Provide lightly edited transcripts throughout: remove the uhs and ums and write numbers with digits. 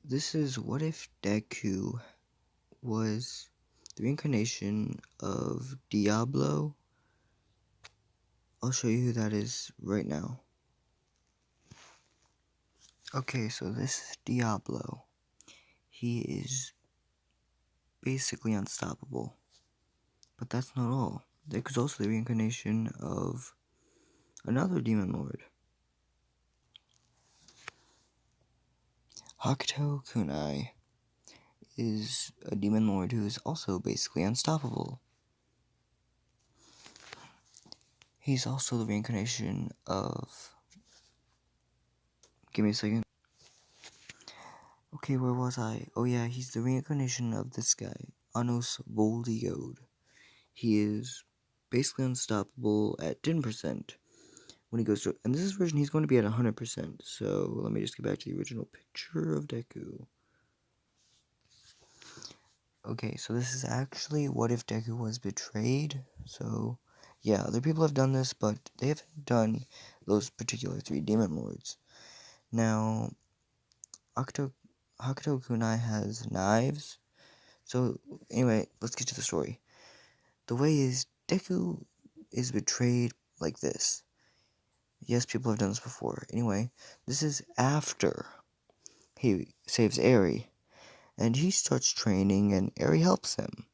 This is what if Deku was the reincarnation of Diablo. I'll show you who that is right now. Okay, so this is Diablo. He is basically unstoppable. But that's not all. Deku's also the reincarnation of another demon lord. Hakuto Kunai is a demon lord who is also basically unstoppable. He's also the reincarnation of... Give me a second. Okay, where was I? Oh yeah, he's the reincarnation of this guy, Anos Voldiode. He is basically unstoppable at 10%. When he goes to... In this version, he's going to be at 100%. So, let me just get back to the original picture of Deku. Okay, so this is actually what if Deku was betrayed. So, yeah, other people have done this, but they haven't done those particular 3 demon lords. Now, Hakuto Kunai has knives. So, anyway, let's get to the story. The way is, Deku is betrayed like this. Yes, people have done this before. Anyway, this is after he saves Eri. And he starts training, and Eri helps him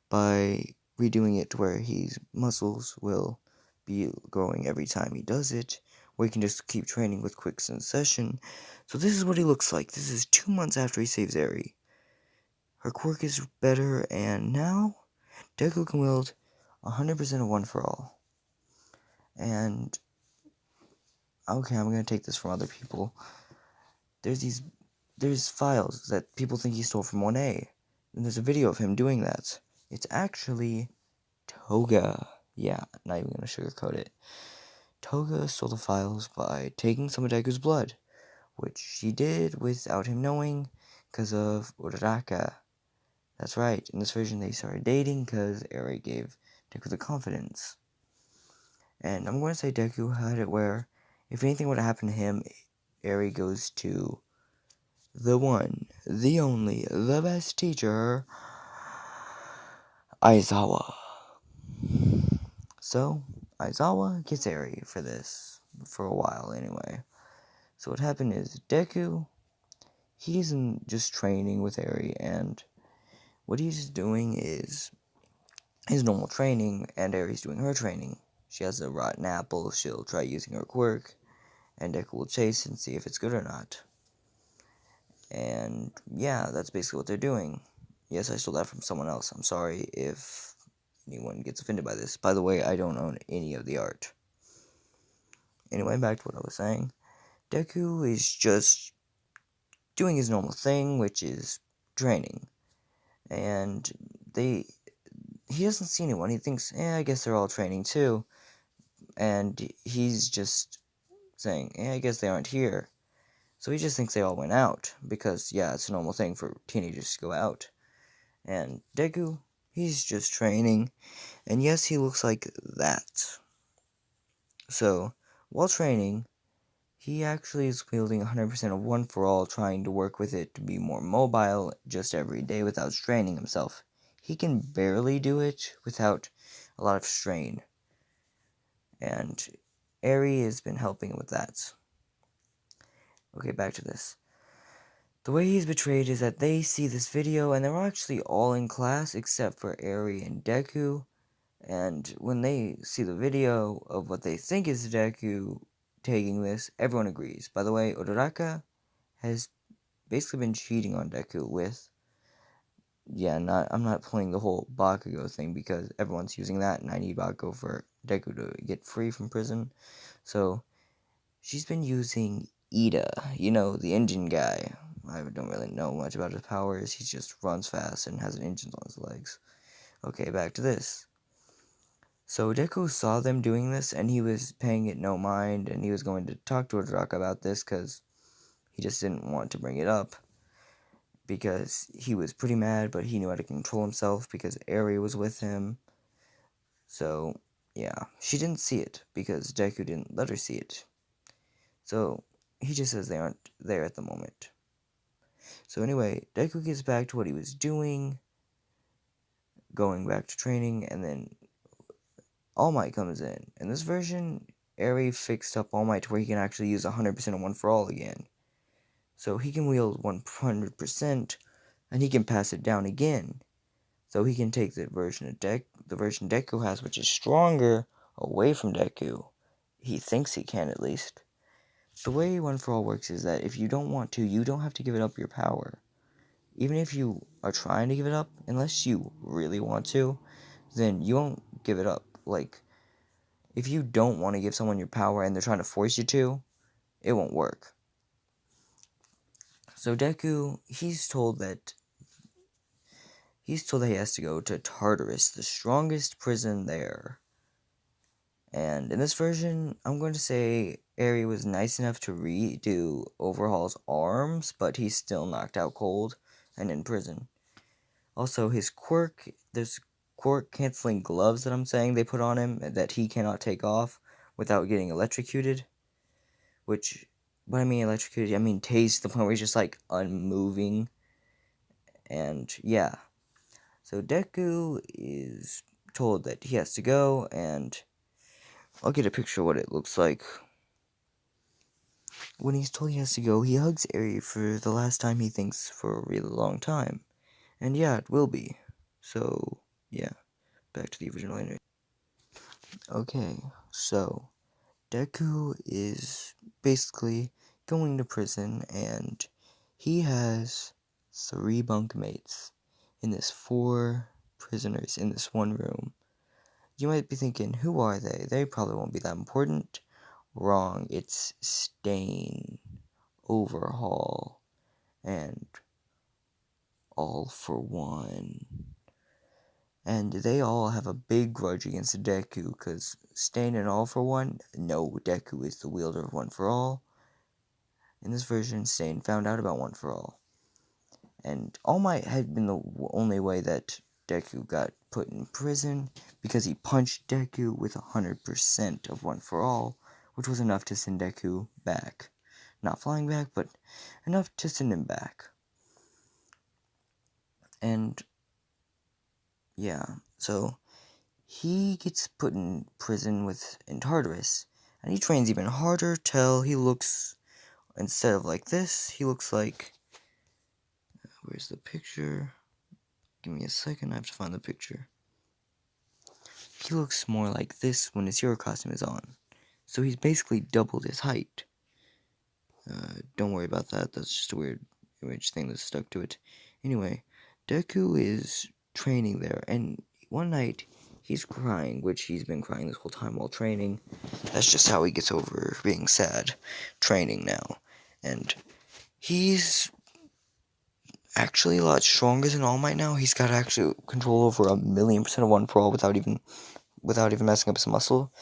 by redoing it to where his muscles will be growing every time he does it, where he can just keep training with quick succession. So this is what he looks like. This is 2 months after he saves Eri. Her quirk is better, and now Deku can wield 100% of One For All. And, okay, I'm gonna take this from other people. There's files that people think he stole from 1A. And there's a video of him doing that. It's actually Toga. Yeah, not even gonna sugarcoat it. Toga stole the files by taking some of Deku's blood, which she did without him knowing, because of Uraraka. That's right, in this version they started dating because Eri gave Deku the confidence. And I'm going to say Deku had it where, if anything would have happened to him, Eri goes to the one, the only, the best teacher, Aizawa. So, Aizawa gets Eri for this, for a while anyway. So what happened is, Deku, he's just training with Eri, and what he's doing is his normal training, and Eri's doing her training. She has a rotten apple, she'll try using her quirk, and Deku will chase and see if it's good or not. And yeah, that's basically what they're doing. Yes, I stole that from someone else. I'm sorry if anyone gets offended by this. By the way, I don't own any of the art. Anyway, back to what I was saying. Deku is just doing his normal thing, which is training. And he doesn't see anyone. He thinks, I guess they're all training too. And he's just saying, I guess they aren't here. So he just thinks they all went out, because, yeah, it's a normal thing for teenagers to go out. And Deku, he's just training, and yes, he looks like that. So, while training, he actually is wielding 100% of One For All, trying to work with it to be more mobile just every day without straining himself. He can barely do it without a lot of strain. And Eri has been helping him with that. Okay, back to this. The way he's betrayed is that they see this video, and they're actually all in class except for Eri and Deku. And when they see the video of what they think is Deku taking this, everyone agrees. By the way, Uraraka has basically been cheating on Deku with... Yeah, I'm not playing the whole Bakugo thing because everyone's using that, and I need Bakugo for Deku to get free from prison. So, she's been using Ida, the engine guy. I don't really know much about his powers. He just runs fast and has engines on his legs. Okay, back to this. So Deku saw them doing this, and he was paying it no mind, and he was going to talk to Uraraka about this, because he just didn't want to bring it up, because he was pretty mad, but he knew how to control himself, because Eri was with him. So, yeah, she didn't see it, because Deku didn't let her see it. So, he just says they aren't there at the moment. So anyway, Deku gets back to what he was doing, going back to training, and then All Might comes in. In this version, Eri fixed up All Might to where he can actually use 100% of One For All again. So he can wield 100%, and he can pass it down again. So he can take the version Deku has, which is stronger, away from Deku. He thinks he can, at least. The way One For All works is that if you don't want to, you don't have to give it up your power. Even if you are trying to give it up, unless you really want to, then you won't give it up. Like, if you don't want to give someone your power and they're trying to force you to, it won't work. So Deku, he's told that he has to go to Tartarus, the strongest prison there. And in this version, I'm going to say Eri was nice enough to redo Overhaul's arms, but he's still knocked out cold and in prison. Also, his quirk, there's quirk canceling gloves that I'm saying they put on him that he cannot take off without getting electrocuted. Which, when I mean electrocuted, I mean tased to the point where he's just like unmoving. And yeah. So Deku is told that he has to go, and I'll get a picture of what it looks like. When he's told he has to go, he hugs Eri for the last time he thinks for a really long time. And yeah, it will be. So, yeah. Back to the original interview. Okay, so Deku is basically going to prison, and he has 3 bunkmates in this 4 prisoners in this one room. You might be thinking, who are they? They probably won't be that important. Wrong, it's Stain, Overhaul, and All For One. And they all have a big grudge against Deku, because Stain and All For One know Deku is the wielder of One For All. In this version, Stain found out about One For All. And All Might had been the only way that Deku got put in prison, because he punched Deku with 100% of One For All, which was enough to send Deku back. Not flying back, but enough to send him back. And yeah, so he gets put in prison in Tartarus, and he trains even harder till he looks, instead of like this, he looks like, where's the picture? Give me a second, I have to find the picture. He looks more like this when his hero costume is on. So he's basically doubled his height. Don't worry about that, that's just a weird image thing that's stuck to it. Anyway, Deku is training there, and one night he's crying, which he's been crying this whole time while training. That's just how he gets over being sad, training now. And he's actually a lot stronger than All Might now. He's got actually control over 1,000,000% of One For All without even messing up his muscle.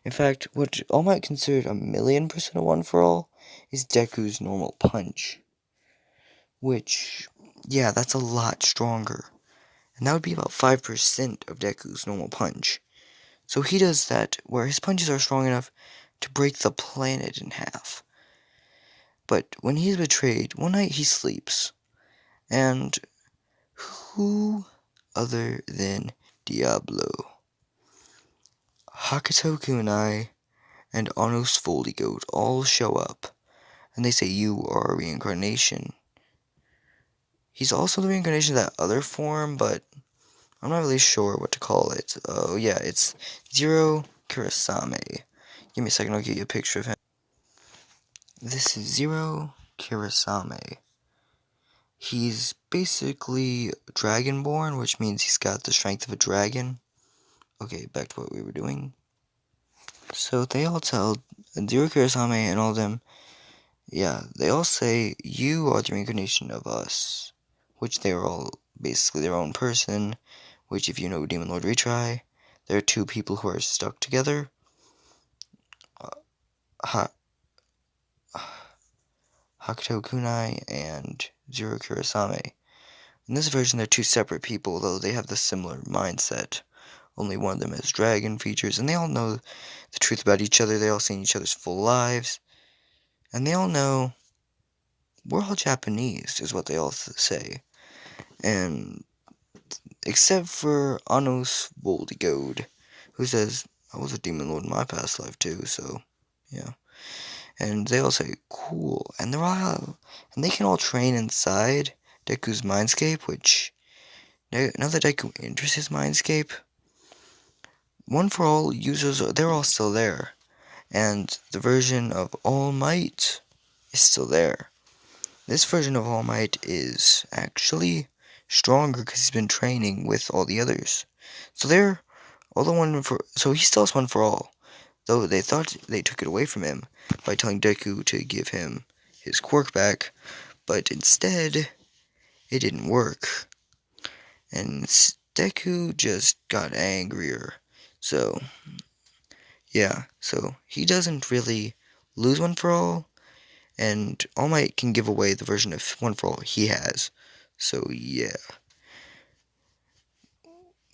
In fact, what All Might considered 1,000,000% of One For All is Deku's normal punch. Which, yeah, that's a lot stronger. And that would be about 5% of Deku's normal punch. So he does that where his punches are strong enough to break the planet in half. But when he's betrayed, one night he sleeps. And who other than Diablo, Hakuto Kunai, and Anos Foldygoat all show up, and they say you are a reincarnation. He's also the reincarnation of that other form, but I'm not really sure what to call it. Oh yeah, it's Zero Kurasame. Give me a second, I'll get you a picture of him. This is Zero Kurasame. He's basically dragonborn, which means he's got the strength of a dragon. Okay, back to what we were doing. So they all tell Zero Kurasame and all of them, yeah, they all say, you are the reincarnation of us. Which they are all basically their own person. Which, if you know Demon Lord Retry, there are 2 people who are stuck together. Hakuto Kunai and Zero Kurasame. In this version, they're 2 separate people, though they have the similar mindset. Only one of them has dragon features, and they all know the truth about each other. They all seen each other's full lives, and they all know we're all Japanese, is what they all say. And except for Anos Voldigode, who says, I was a demon lord in my past life too, so yeah. And they all say, cool. And they can all train inside Deku's mindscape, which, now that Deku enters his mindscape, One for All users, they're all still there. And the version of All Might is still there. This version of All Might is actually stronger because he's been training with all the others. So they're all the so he still has One for All, though they thought they took it away from him by telling Deku to give him his quirk back, but instead it didn't work. And Deku just got angrier. So yeah, so he doesn't really lose One for All, and All Might can give away the version of One for All he has. So yeah.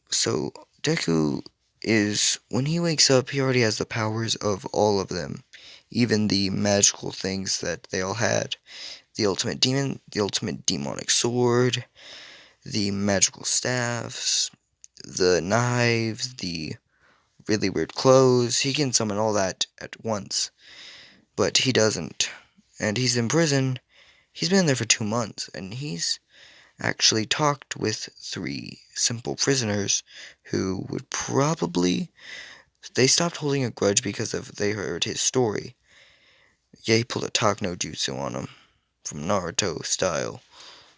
So Deku when he wakes up, he already has the powers of all of them, even the magical things that they all had. The ultimate demon, the ultimate demonic sword, the magical staffs, the knives, the really weird clothes. He can summon all that at once, but he doesn't. And he's in prison. He's been there for 2 months, and he's actually talked with 3 simple prisoners who would they stopped holding a grudge because they heard his story. Yeah, he pulled a talk no jutsu on him, from Naruto style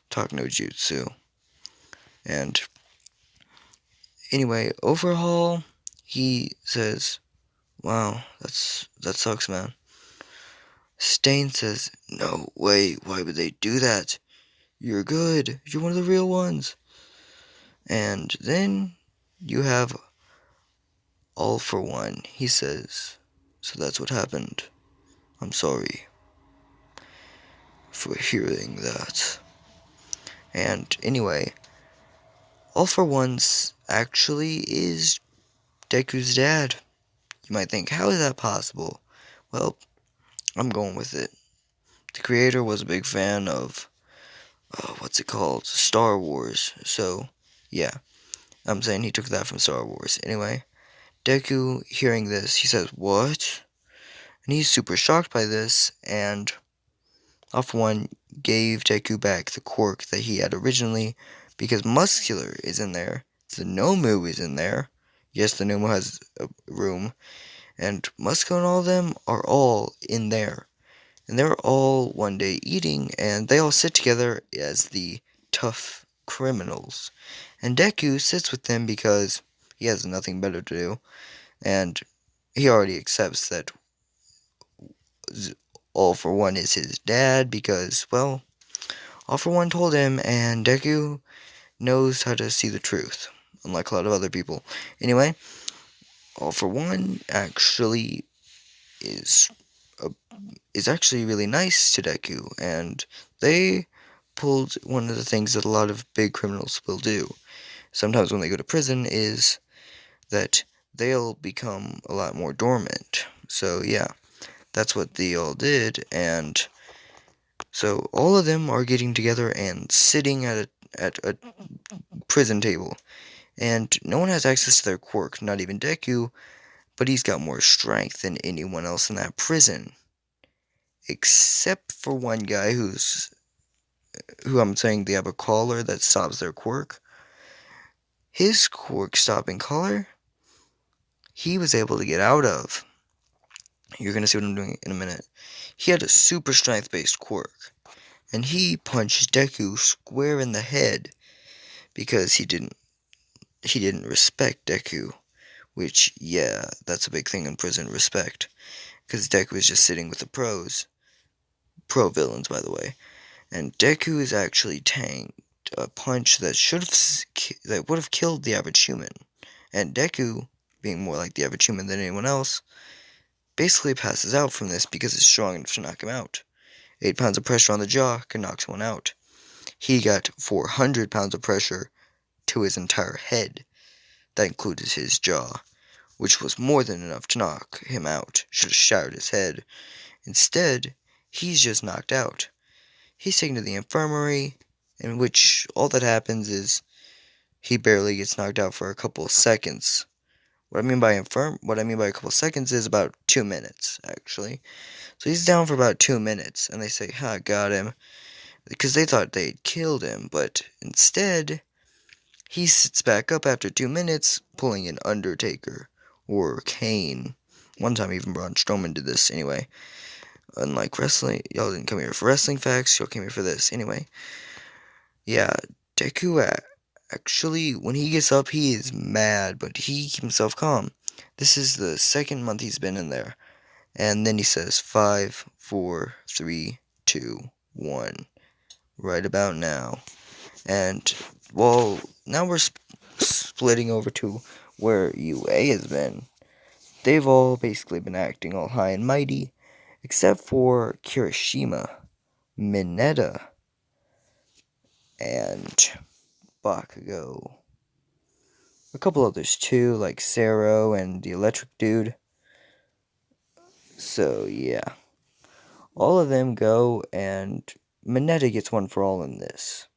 talk no jutsu. And anyway, overhaul, he says, wow, that sucks, man. Stain says, no way, why would they do that? You're good, you're one of the real ones. And then you have All for One. He says, so that's what happened. I'm sorry for hearing that. And anyway, All for One's actually is Deku's dad. You might think, how is that possible? Well, I'm going with it. The creator was a big fan of, what's it called? Star Wars. So, yeah. I'm saying he took that from Star Wars. Anyway, Deku, hearing this, he says, what? And he's super shocked by this, and All for One gave Deku back the quirk that he had originally, because Muscular is in there, the Nomu is in there. Yes, the Nomu has a room, and Muscular and all of them are all in there. And they're all one day eating, and they all sit together as the tough criminals. And Deku sits with them because he has nothing better to do, and he already accepts that All for One is his dad because, well, All for One told him, and Deku knows how to see the truth, unlike a lot of other people. Anyway, All for One actually is actually really nice to Deku, and they pulled one of the things that a lot of big criminals will do. Sometimes when they go to prison is that they'll become a lot more dormant. So yeah, that's what they all did, and so all of them are getting together and sitting at a prison table, and no one has access to their quirk, not even Deku, but he's got more strength than anyone else in that prison. Except for one guy who I'm saying they have a collar that stops their quirk. His quirk stopping collar, he was able to get out of. You're going to see what I'm doing in a minute. He had a super strength based quirk, and he punched Deku square in the head because he didn't respect Deku, which, yeah, that's a big thing in prison, respect, because Deku is just sitting with the pros. Pro villains, by the way. And Deku is actually tanked a punch that would have killed the average human. And Deku, being more like the average human than anyone else, basically passes out from this because it's strong enough to knock him out. 8 pounds of pressure on the jaw can knock someone out. He got 400 pounds of pressure to his entire head. That included his jaw, which was more than enough to knock him out. Should have shattered his head. Instead, he's just knocked out. he's taken to the infirmary, in which all that happens is he barely gets knocked out for a couple of seconds. What I mean by a couple of seconds is about 2 minutes, actually. So he's down for about 2 minutes, and they say, "Ha, got him," because they thought they'd killed him, but instead, he sits back up after 2 minutes, pulling an Undertaker or Kane. One time, even Braun Strowman did this. Anyway, unlike wrestling, y'all didn't come here for wrestling facts. Y'all came here for this. Anyway, yeah, Deku actually, when he gets up, he is mad, but he keeps himself calm. This is the second month he's been in there. And then he says, 5, 4, 3, 2, 1. Right about now. And, well, now we're splitting over to where UA has been. They've all basically been acting all high and mighty, except for Kirishima, Mineta, and Bakugo. A couple others too, like Sero and the Electric Dude. So, yeah. All of them go, and Mineta gets one for all in this.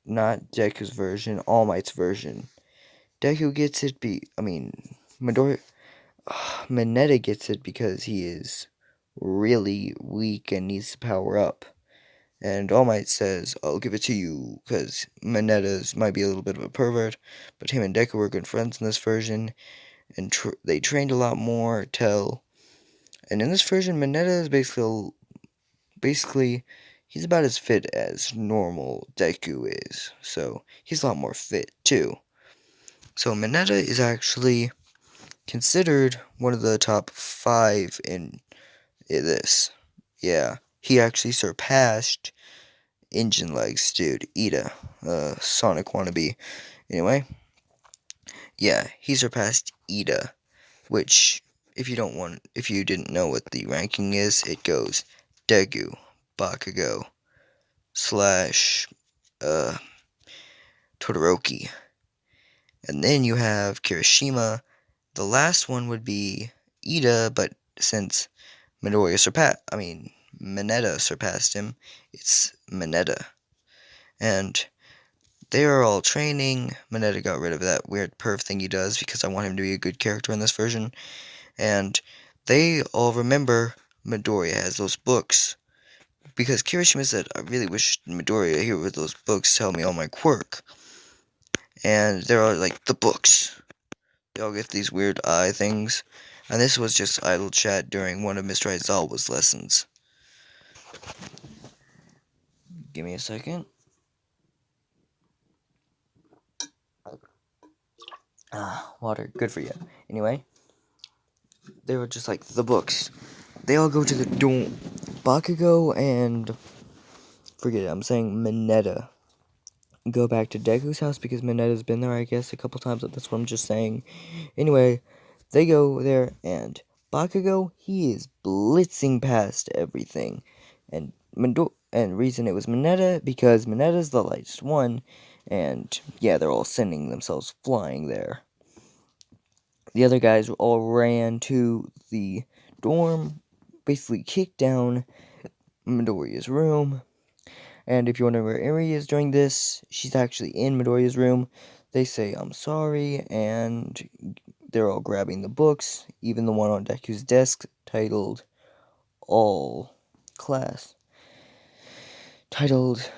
Not Deku's version, All Might's version. Deku gets it Mineta gets it because he is really weak and needs to power up. And All Might says, "I'll give it to you," because Mineta might be a little bit of a pervert, but him and Deku were good friends in this version, and they trained a lot more, and in this version, Mineta is basically, he's about as fit as normal Deku is, so he's a lot more fit, too. So Mineta is actually considered one of the top 5 in this. Yeah, he actually surpassed Engine Legs dude, Ida, Sonic wannabe. Anyway, yeah, he surpassed Ida, which, if you didn't know what the ranking is, it goes Deku, Bakugo, slash, Todoroki. And then you have Kirishima. The last one would be Ida, but since Midoriya Mineta surpassed him, it's Mineta. And they are all training. Mineta got rid of that weird perv thing he does because I want him to be a good character in this version. And they all remember Midoriya has those books. Because Kirishima said, "I really wish Midoriya here with those books tell me all my quirk." And they're all like, "The books." They all get these weird eye things. And this was just idle chat during one of Mr. Aizawa's lessons. Give me a second. Water. Good for you. Anyway, they were just like, "The books." They all go to the dorm. Bakugo and... forget it, I'm saying Mineta. Go back to Deku's house because Mineta's been there, I guess, a couple times. That's what I'm just saying. Anyway, they go there, and Bakugo, he is blitzing past everything. And reason it was Mineta, because Mineta's the lightest one, and yeah, they're all sending themselves flying there. The other guys all ran to the dorm, basically kicked down Midoriya's room. And if you wonder where Eri is during this, she's actually in Midoriya's room. They say, "I'm sorry," and they're all grabbing the books, even the one on Deku's desk titled All Class. Titled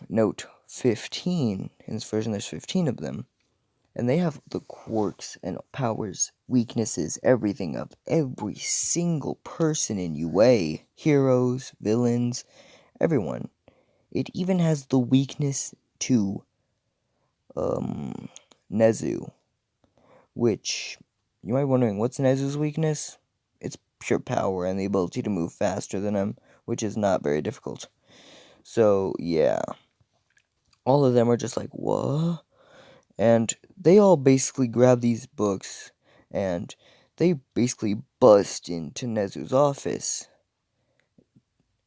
Note 15. In this version, there's 15 of them. And they have the quirks and powers, weaknesses, everything of every single person in UA. Heroes, villains, everyone. It even has the weakness to Nezu, which you might be wondering, what's Nezu's weakness? It's pure power and the ability to move faster than him, which is not very difficult. So, yeah. All of them are just like, "What?" And they all basically grab these books and they basically bust into Nezu's office.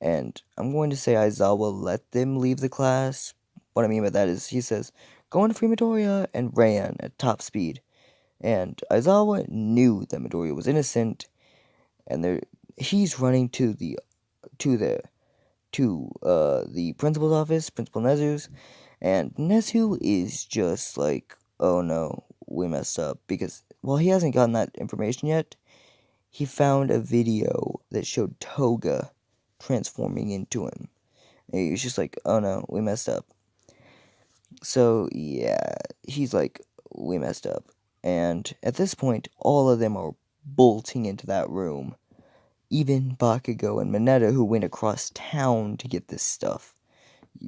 And I'm going to say Aizawa let them leave the class. What I mean by that is he says, "Go on to free Midoriya," and ran at top speed. And Aizawa knew that Midoriya was innocent, and he's running to the to the principal's office, Principal Nezu's, and Nezu is just like, oh no, we messed up, because while he hasn't gotten that information yet, he found a video that showed Toga transforming into him. And he was just like, oh no, we messed up. So yeah, he's like, we messed up. And at this point, all of them are bolting into that room. Even Bakugo and Mineta, who went across town to get this stuff.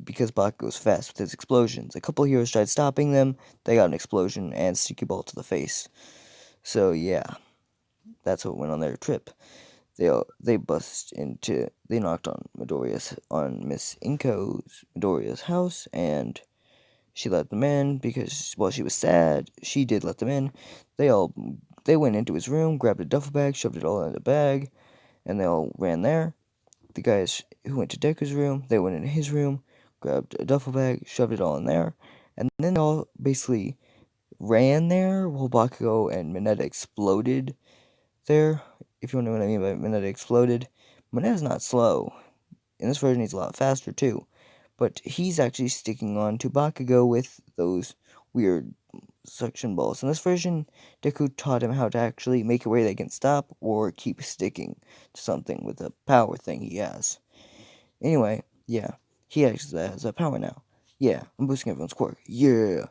Because Bakugo's fast with his explosions. A couple heroes tried stopping them, they got an explosion and sticky ball to the face. So yeah, that's what went on their trip. They knocked on Miss Midoriya's house, and she let them in because while she was sad, she did let them in. They went into his room, grabbed a duffel bag, shoved it all in a bag, and they all ran there. The guys who went to Deku's room, they went into his room, grabbed a duffel bag, shoved it all in there, and then they all basically ran there while Bakugo and Mineta exploded there. If you want to know what I mean by Mineta exploded, Mineta's not slow. In this version, he's a lot faster too. But he's actually sticking on to Bakugo with those weird suction balls. In this version, Deku taught him how to actually make it where they can stop or keep sticking to something with a power thing he has. Anyway, yeah, he actually has that power now. Yeah, I'm boosting everyone's quirk. Yeah.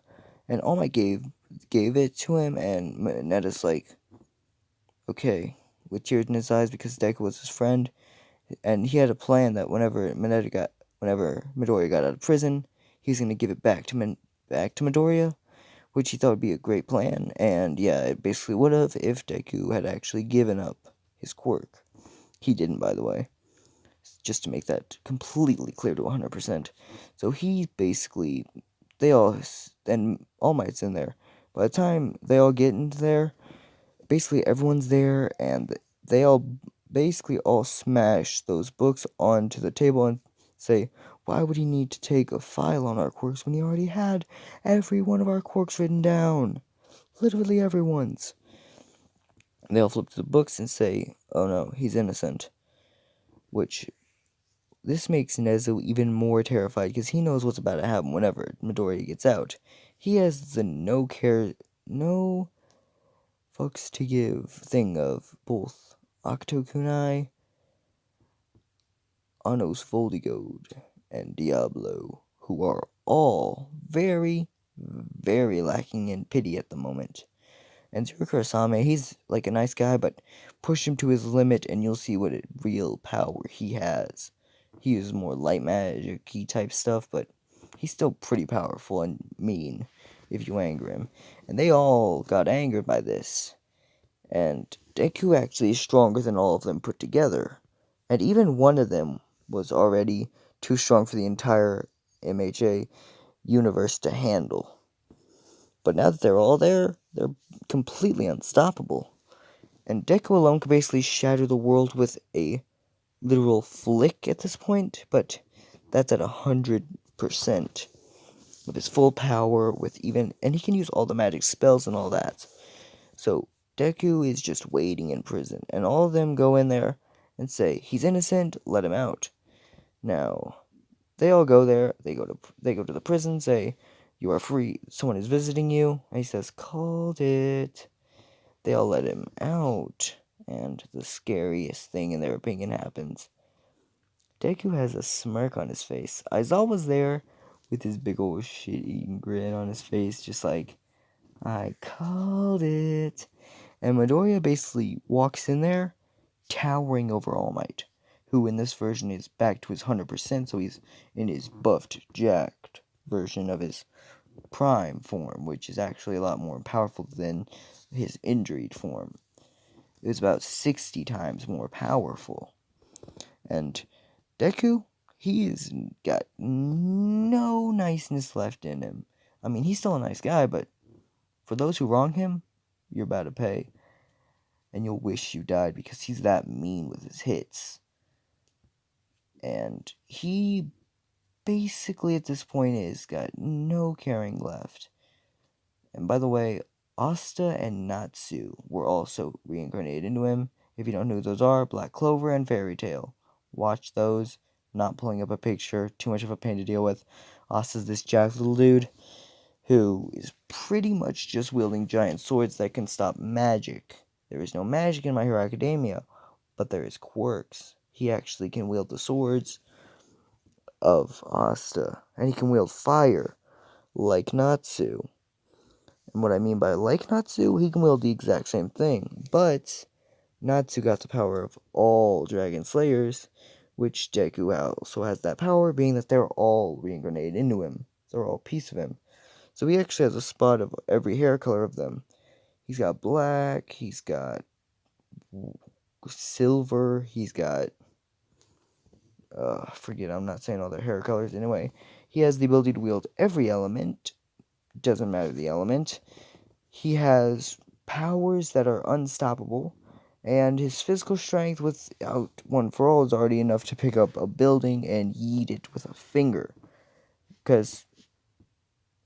And All Might gave it to him, and Mineta's like, okay, with tears in his eyes because Deku was his friend, and he had a plan that whenever Midoriya got out of prison, he was gonna give it back to Midoriya, which he thought would be a great plan. And yeah, it basically would have if Deku had actually given up his quirk. He didn't, by the way. Just to make that completely clear to 100%. So he basically, and All Might's in there. By the time they all get into there, basically everyone's there, and they all basically all smash those books onto the table and say, why would he need to take a file on our quirks when he already had every one of our quirks written down? Literally everyone's. And they all flip to the books and say, oh no, he's innocent. Which, this makes Nezu even more terrified because he knows what's about to happen whenever Midoriya gets out. He has the no fucks to give thing of both Octo Kunai, Anos Voldigode, and Diablo, who are all very, very lacking in pity at the moment. And Zero Kurosame, he's like a nice guy, but push him to his limit and you'll see what real power he has. He uses more light magic-y type stuff, but he's still pretty powerful and mean if you anger him. And they all got angered by this. And Deku actually is stronger than all of them put together. And even one of them was already too strong for the entire MHA universe to handle. But now that they're all there, they're completely unstoppable. And Deku alone can basically shatter the world with a literal flick at this point, but that's at 100% with his full power, and he can use all the magic spells and all that. So Deku is just waiting in prison, and all of them go in there and say, he's innocent, let him out. Now, they all go there, they go to the prison, say, you are free, someone is visiting you, and he says, called it. They all let him out, and the scariest thing in their opinion happens. Deku has a smirk on his face. Aizawa was there with his big old shit-eating grin on his face, just like, I called it. And Midoriya basically walks in there, towering over All Might, who in this version is back to his 100%, so he's in his buffed, jacked version of his prime form, which is actually a lot more powerful than his injured form. It was about 60 times more powerful. And Deku, he's got no niceness left in him. I mean, he's still a nice guy, but for those who wrong him, you're about to pay. And you'll wish you died because he's that mean with his hits. And he basically at this point is got no caring left. And by the way, Asta and Natsu were also reincarnated into him. If you don't know who those are, Black Clover and Fairy Tail. Watch those. not pulling up a picture, too much of a pain to deal with. Asta's this jacked little dude who is pretty much just wielding giant swords that can stop magic. There is no magic in My Hero Academia, but there is quirks. He actually can wield the swords of Asta, and he can wield fire like Natsu. And what I mean by like Natsu, he can wield the exact same thing, but Natsu got the power of all Dragon Slayers, which Deku also has that power, being that they're all reincarnated into him. They're all a piece of him. So he actually has a spot of every hair color of them. He's got black, he's got silver, he's got forget, I'm not saying all their hair colors anyway. He has the ability to wield every element, doesn't matter the element. He has powers that are unstoppable, and his physical strength without One for All is already enough to pick up a building and yeet it with a finger. Because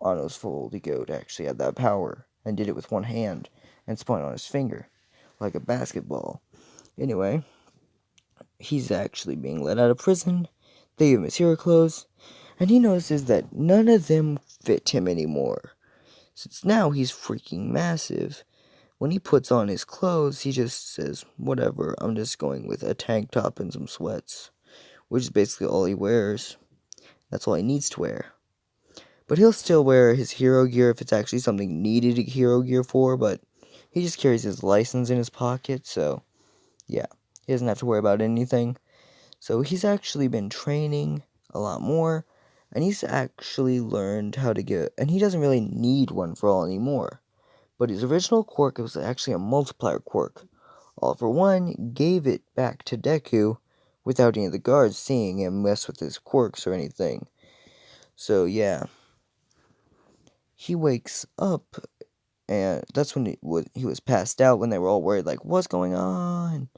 Ano's Foldy Goat actually had that power, and did it with one hand, and spun on his finger, like a basketball. Anyway, he's actually being let out of prison. They give him his hero clothes, and he notices that none of them fit him anymore. Since now he's freaking massive. When he puts on his clothes, he just says, whatever, I'm just going with a tank top and some sweats. Which is basically all he wears. That's all he needs to wear. But he'll still wear his hero gear if it's actually something needed hero gear for, but he just carries his license in his pocket, so yeah, he doesn't have to worry about anything. So he's actually been training a lot more, and he's actually learned how to get, and he doesn't really need One for All anymore. But his original quirk was actually a multiplier quirk. All for One gave it back to Deku without any of the guards seeing him mess with his quirks or anything. So yeah, he wakes up, and that's when he was passed out, when they were all worried, like, what's going on? And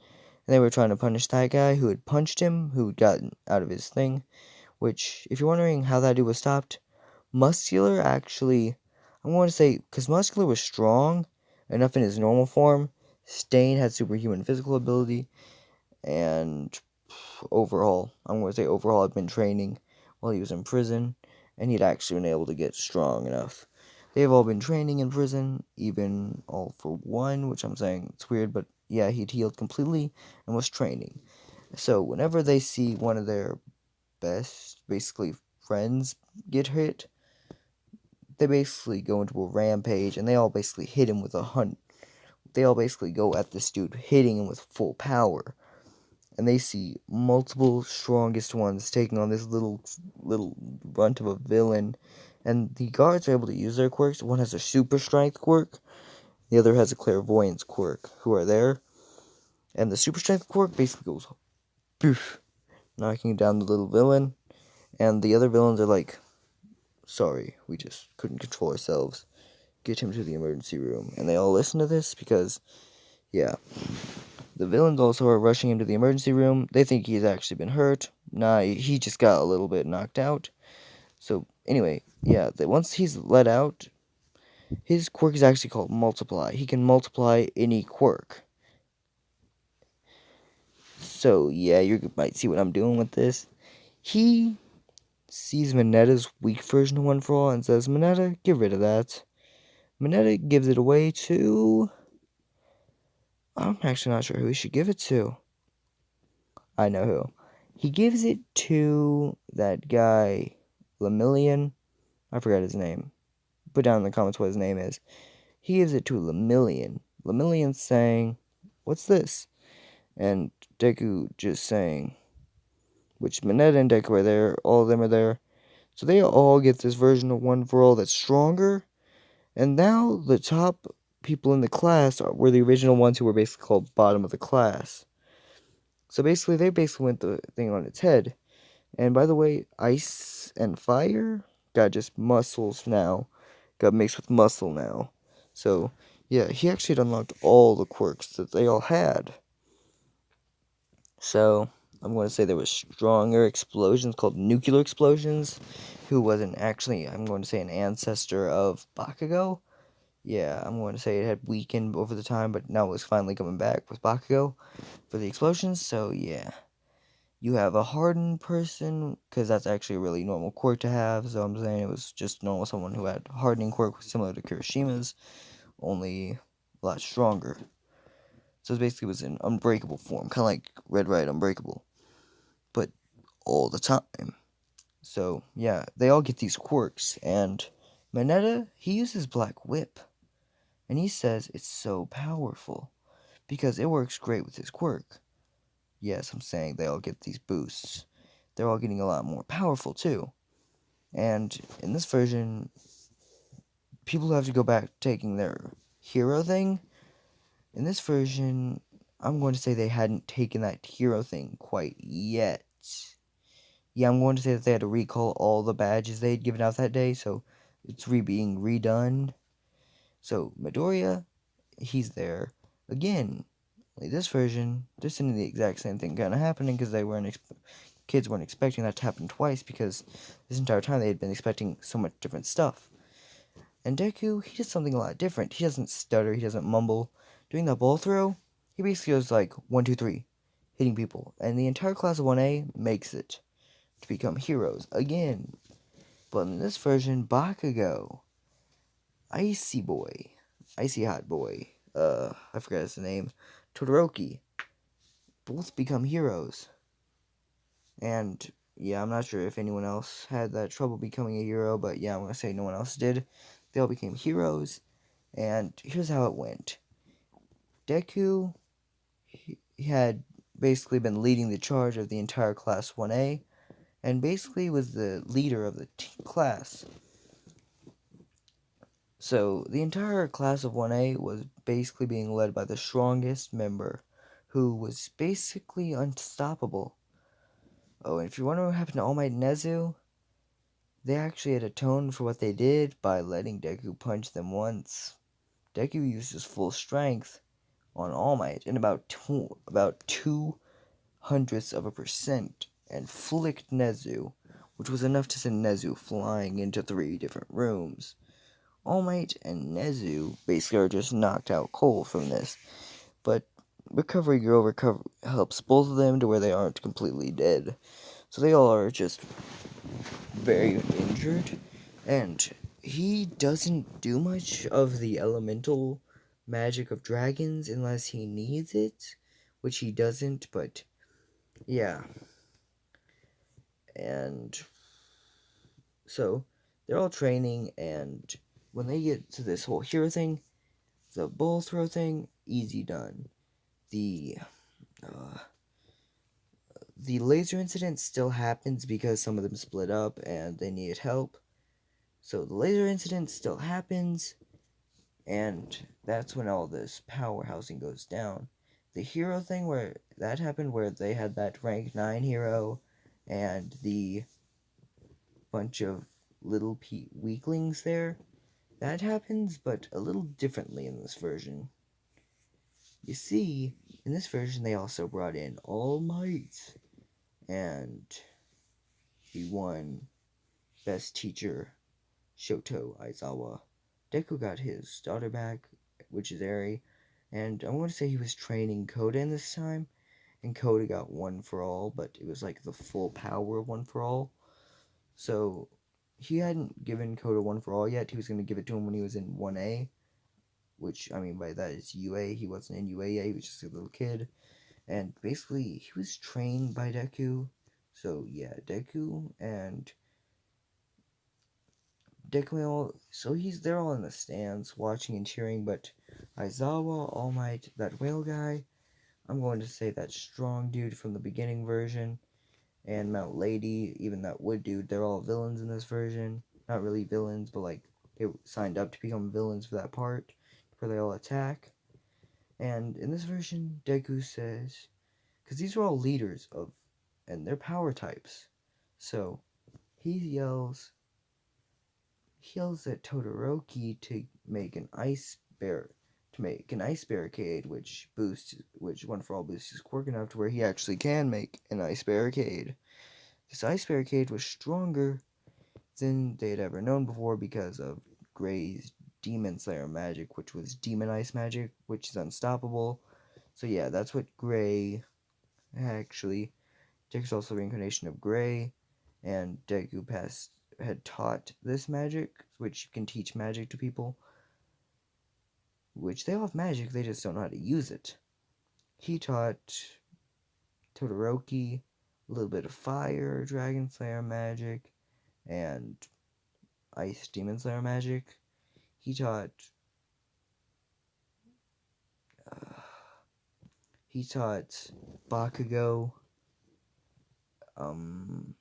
they were trying to punish that guy who had punched him, who had gotten out of his thing. Which, if you're wondering how that dude was stopped, Muscular actually, I want to say, because Muscular was strong enough in his normal form, Stain had superhuman physical ability, and overall, I'm going to say overall, had been training while he was in prison, and he'd actually been able to get strong enough. They've all been training in prison, even All for One, which I'm saying it's weird, but yeah, he'd healed completely and was training. So whenever they see one of their best, basically, friends get hit, they basically go into a rampage, and they all basically hit him with a hunt. They all basically go at this dude, hitting him with full power. And they see multiple strongest ones taking on this little runt of a villain. And the guards are able to use their quirks. One has a super strength quirk, the other has a clairvoyance quirk, who are there. And the super strength quirk basically goes poof, knocking down the little villain. And the other villains are like, sorry, we just couldn't control ourselves. Get him to the emergency room. And they all listen to this because, yeah. The villains also are rushing him to the emergency room. They think he's actually been hurt. Nah, he just got a little bit knocked out. So, anyway, yeah, once he's let out, his quirk is actually called Multiply. He can multiply any quirk. So, yeah, you might see what I'm doing with this. He sees Minetta's weak version of One for All and says, Minetta, get rid of that. Minetta gives it away to... I'm actually not sure who he should give it to. I know who. He gives it to that guy, Lemillion. I forgot his name. Put down in the comments what his name is. He gives it to Lemillion. Lemillion's saying, what's this? And Deku just saying, which Minetta and Deku are there, all of them are there. So they all get this version of One for All that's stronger. And now the top people in the class were the original ones who were basically called bottom of the class. So basically, they basically went the thing on its head. And by the way, ice and fire got just muscles now. Got mixed with muscle now. So, yeah, he actually had unlocked all the quirks that they all had. So, I'm going to say there was stronger explosions called nuclear explosions, who wasn't actually, I'm going to say, an ancestor of Bakugo. Yeah, I'm going to say it had weakened over the time, but now it's finally coming back with Bakugo for the explosions, so yeah. You have a hardened person, because that's actually a really normal quirk to have, so I'm saying it was just normal someone who had hardening quirk similar to Kirishima's, only a lot stronger. So it basically was an unbreakable form, kind of like Red Right Unbreakable, but all the time. So yeah, they all get these quirks, and Mineta, he uses Black Whip, and he says it's so powerful, because it works great with his quirk. Yes, I'm saying they all get these boosts. They're all getting a lot more powerful too. And in this version, people have to go back taking their hero thing. In this version, I'm going to say they hadn't taken that hero thing quite yet. Yeah, I'm going to say that they had to recall all the badges they had given out that day, so it's being redone. So Midoriya, he's there again. Like this version, they're seeing the exact same thing kind of happening because they weren't kids weren't expecting that to happen twice because this entire time they had been expecting so much different stuff. And Deku, he does something a lot different. He doesn't stutter, he doesn't mumble. Doing that ball throw, he basically goes like 1, 2, 3, hitting people, and the entire class of 1A makes it to become heroes again. But in this version, Bakugo, Icy Boy, Icy Hot Boy, I forgot his name, Todoroki, both become heroes. And yeah, I'm not sure if anyone else had that trouble becoming a hero, but yeah, I'm gonna say no one else did. They all became heroes, and here's how it went. Deku, he had basically been leading the charge of the entire Class 1A, and basically was the leader of the class. So the entire class of 1A was basically being led by the strongest member, who was basically unstoppable. Oh, and if you're wondering what happened to All Might and Nezu, they actually had atoned for what they did by letting Deku punch them once. Deku used his full strength on All Might in about 0.02% and flicked Nezu, which was enough to send Nezu flying into 3 different rooms. All Might and Nezu basically are just knocked out cold from this, but Recovery Girl helps both of them to where they aren't completely dead. So they all are just very injured, and he doesn't do much of the elemental magic of dragons unless he needs it, which he doesn't, but yeah. And so they're all training, and when they get to this whole hero thing, the bull throw thing, easy done. Uh, the laser incident still happens because some of them split up and they needed help. So the laser incident still happens, and that's when all this powerhousing goes down. The hero thing where that happened, where they had that rank 9 hero and the bunch of little weaklings there, that happens, but a little differently in this version. You see, in this version they also brought in All Might, and he won Best Teacher Shoto Aizawa. Deku got his daughter back, which is Eri, and I want to say he was training Koden this time, and Koda got One for All, but it was like the full power of One for All. So he hadn't given Koda One for All yet. He was going to give it to him when he was in 1A, which I mean by that is UA. He wasn't in UA yet, he was just a little kid. And basically, he was trained by Deku. So yeah, Deku and so they're all in the stands watching and cheering, but Aizawa, All Might, that whale guy, I'm going to say that strong dude from the beginning version, and Mount Lady, even that wood dude, they're all villains in this version. Not really villains, but like they signed up to become villains for that part, where they all attack. And in this version, Deku says, because these are all leaders of, and they're power types. So he yells at Todoroki to make an ice barricade, which One for All boosts his quirk enough to where he actually can make an ice barricade. This ice barricade was stronger than they had ever known before because of Gray's Demon Slayer magic, which was Demon Ice magic, which is unstoppable. So yeah, that's what Gray actually Deku's also the reincarnation of Gray, and Deku had taught this magic, which you can teach magic to people, which they all have magic, they just don't know how to use it. He taught Todoroki a little bit of fire, Dragon Slayer magic, and Ice Demon Slayer magic. He taught Bakugo. I'm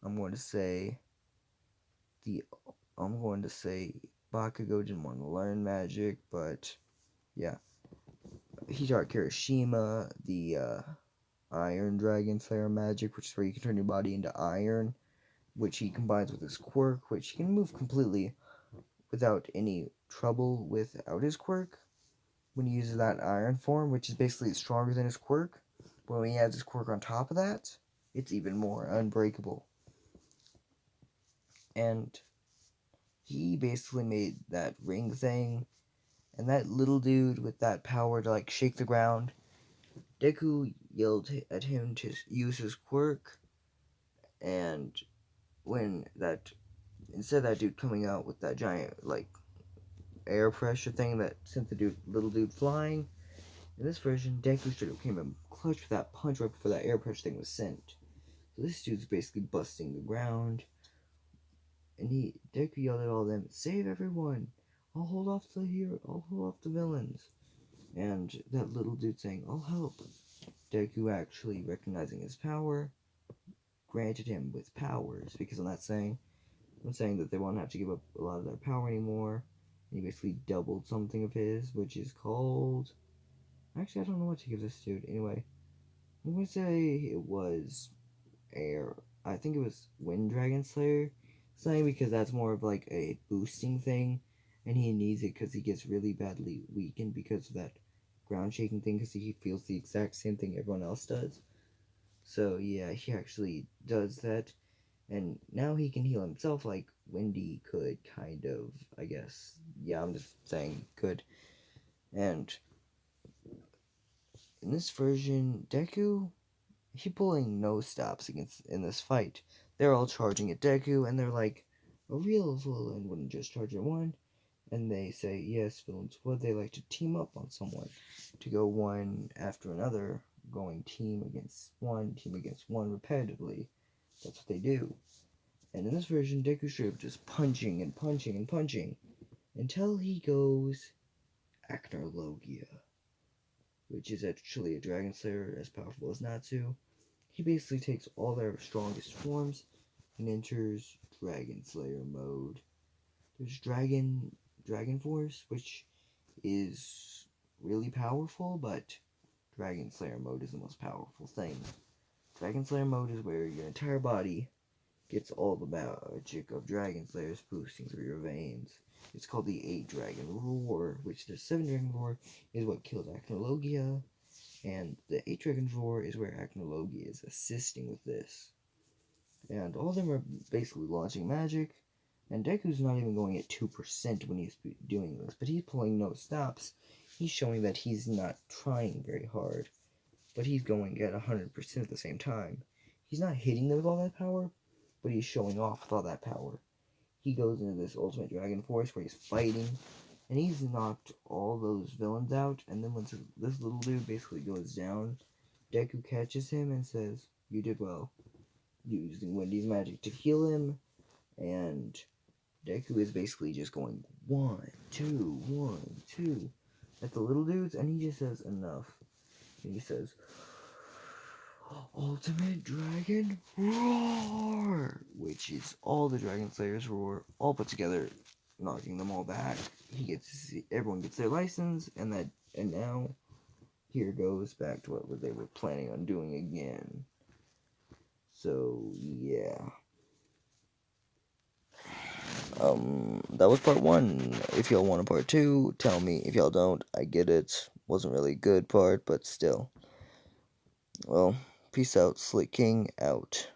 going to say Bakugo didn't want to learn magic, but yeah. He taught Kirishima the Iron Dragon Slayer magic, which is where you can turn your body into iron, which he combines with his quirk, which he can move completely without any trouble without his quirk. When he uses that iron form, which is basically stronger than his quirk, but when he adds his quirk on top of that, it's even more unbreakable. And he basically made that ring thing, and that little dude with that power to like shake the ground, Deku yelled at him to use his quirk, and when that, instead of that dude coming out with that giant like air pressure thing that sent the little dude flying, in this version, Deku straight up came in clutch with that punch right before that air pressure thing was sent. So this dude's basically busting the ground, and Deku yelled at all of them, "Save everyone! I'll hold off the villains." And that little dude saying, "I'll help." Deku actually recognizing his power, granted him with powers, because I'm saying that they won't have to give up a lot of their power anymore. And he basically doubled something of his, which is called, actually I don't know what to give this dude. Anyway, I'm gonna say it was air. I think it was Wind Dragon Slayer. Saying because that's more of like a boosting thing, and he needs it because he gets really badly weakened because of that ground shaking thing, because he feels the exact same thing everyone else does. So yeah, he actually does that, and now he can heal himself like Windy could, kind of, I guess. Yeah, I'm just saying could. And in this version, Deku, he pulling no stops in this fight. They're all charging at Deku, and they're like, a real villain wouldn't just charge at one. And they say, yes, villains would. They like to team up on someone, to go one after another, going team against one repetitively. That's what they do. And in this version, Deku straight up just punching and punching and punching until he goes Acnologia, which is actually a Dragon Slayer as powerful as Natsu. He basically takes all their strongest forms and enters Dragon Slayer mode. There's Dragon Force, which is really powerful, but Dragon Slayer mode is the most powerful thing. Dragon Slayer mode is where your entire body gets all the magic of Dragon Slayers boosting through your veins. It's called the 8 Dragon Roar, which the 7 Dragon Roar is what killed Acnologia, and the 8 Dragon Roar is where Acnologia is assisting with this. And all of them are basically launching magic, and Deku's not even going at 2% when he's doing this, but he's pulling no stops. He's showing that he's not trying very hard, but he's going at 100% at the same time. He's not hitting them with all that power, but he's showing off with all that power. He goes into this Ultimate Dragon Force where he's fighting, and he's knocked all those villains out, and then once this little dude basically goes down, Deku catches him and says, "You did well," using Wendy's magic to heal him, and Deku is basically just going 1, 2, 1, 2 at the little dudes, and he just says enough. And he says, "Ultimate Dragon Roar," which is all the Dragon Slayers roar all put together, knocking them all back. Everyone gets their license, and now here goes back to what they were planning on doing again. So yeah. That was part 1. If y'all want a part 2, tell me. If y'all don't, I get it. Wasn't really a good part, but still. Well, peace out. Slick King out.